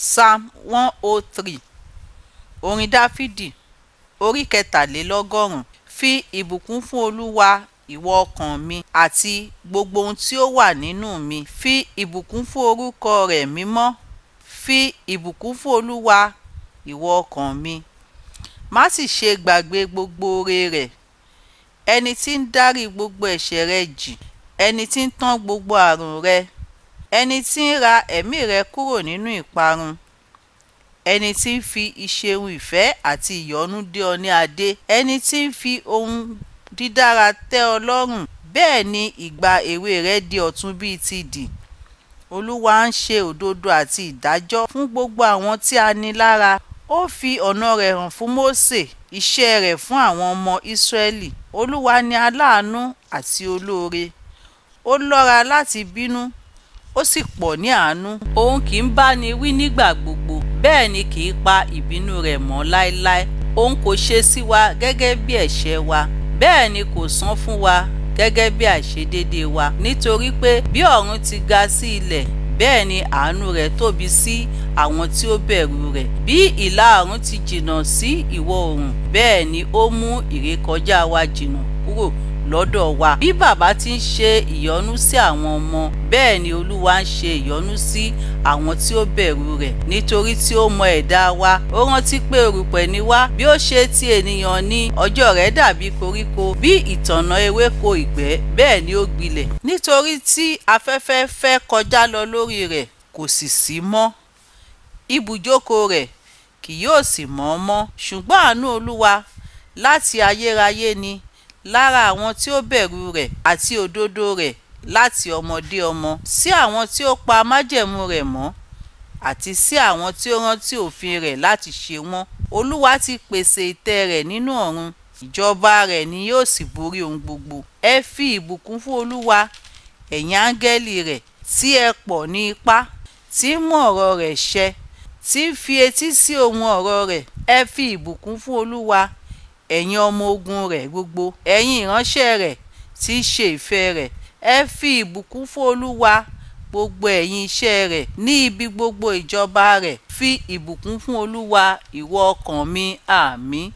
Psalm 103. Orin Dáfídì orí kẹtàlélọ́gọ́rùn. Fi ìbùkún fún Olúwa ìwọ ọkàn mi àti gbogbo ohun tí ó wà nínú mi. Fi ìbùkún fún orúkọ rẹ̀ mímọ́. Fi ìbùkún fún Olúwa ìwọ ọkàn mi. Má sì ṣe gbàgbé gbogbo oore rẹ̀, ẹni tí ń dárí gbogbo ẹ̀ṣẹ̀ rẹ jì, ẹni tí ń tán gbogbo àrùn rẹ, ẹni tí ń ra ẹ̀mí rẹ kúrò nínú ìparun, ẹni tí ń fi ìṣeun ìfẹ́ àti ìyọ́nú dé ọ ní adé, ẹni tí ń fi ohun dídára tẹ́ ọ lọ́rùn, bẹ́ẹ̀ ni ìgbà èwe rẹ di ọ̀tun bíi ti idì. Olúwa ń ṣe òdodo àti ìdájọ́ fún gbogbo àwọn tí a ní lára. Ó fi ọ̀nà rẹ̀ hàn fún Mósè, iṣẹ́ rẹ̀ fún àwọn ọmọ Ísírẹ́lì. Olúwa ni aláàánú àti olóore, ó lọ́ra láti bínú, ó sì pọ̀ ní àánú. Òun kì í bá ni wí nígbà gbogbo, bẹ́ẹ̀ ni kì í pa ìbínú rẹ̀ mọ́ láéláé. Òun kò ṣe sí wa gẹ́gẹ́ bí ẹ̀ṣẹ̀ wa, bẹ́ẹ̀ ni kò san fún wa gẹ́gẹ́ bí àìṣedéédéé wa. Nítorí pé bí ọ̀run ti ga sí ilẹ̀, bẹ́ẹ̀ ni àánú rẹ̀ tóbi sí àwọn tí ó bẹ̀rù rẹ̀. Bí ìlà oòrùn ti jìnnà sí ìwọ̀ oòrùn, bẹ́ẹ̀ ni ó mú ìrékọjá wa jìnnà kúrò lọ́dọ̀ wa. Bí bàbá ti ń ṣe ìyọ́nú sí àwọn ọmọ, bẹ́ẹ̀ ni Olúwa ń ṣe ìyọ́nú sí àwọn tí ó bẹ̀rù rẹ̀. Nítorí tí ó mọ ẹ̀dá wa, ó rántí pé erùpẹ̀ ni wá. Bí ó ṣe ti ènìyàn ni ọjọ́ rẹ̀ dàbí koríko, bí ìtànná ewéko ìgbẹ́, bẹ́ẹ̀ ni ó gbilẹ̀. Nítorí tí afẹ́fẹ́ fẹ́ kọjá lọ lórí rẹ̀, kò sì sí mọ́. Ibùjókòó rẹ̀ kì yóò sì mọ́ mọ́. Ṣùgbọ́n àánú Olúwa láti ayérayé ni lára àwọn tí ó bẹ̀rù rẹ̀, àti òdodo rẹ̀ láti ọmọdé ọmọ, sí àwọn tí ó pa májẹ̀mú rẹ̀ mọ́, àti sí àwọn tí ó rántí òfin rẹ̀ láti ṣe wọ́n. Olúwa ti pèsè ìtẹ́ rẹ̀ nínú ọ̀run, ìjọba rẹ̀ ni yóò sì borí ohun gbogbo. Ẹ fi ìbùkún fún Olúwa, ẹ̀yin áńgẹ́lì rẹ̀, tí ẹ pọ̀ ní ipá, tí ń mú ọ̀rọ̀ rẹ̀ ṣẹ, tí ń fi etí sí ohùn ọ̀rọ̀ rẹ̀. Ẹ fi ìbùkún fún Olúwa, ẹ̀yin ọmọ ogun rẹ̀ gbogbo, ẹ̀yin ìránṣẹ́ rẹ̀ tí ń ṣe ìfẹ́ rẹ̀. Ẹ fi ìbùkún fún Olúwa, gbogbo ẹ̀yin iṣẹ́ rẹ̀ ní ibi gbogbo ìjọba rẹ̀. Fi ìbùkún fún Olúwa ìwọ ọkàn mi. Àmín.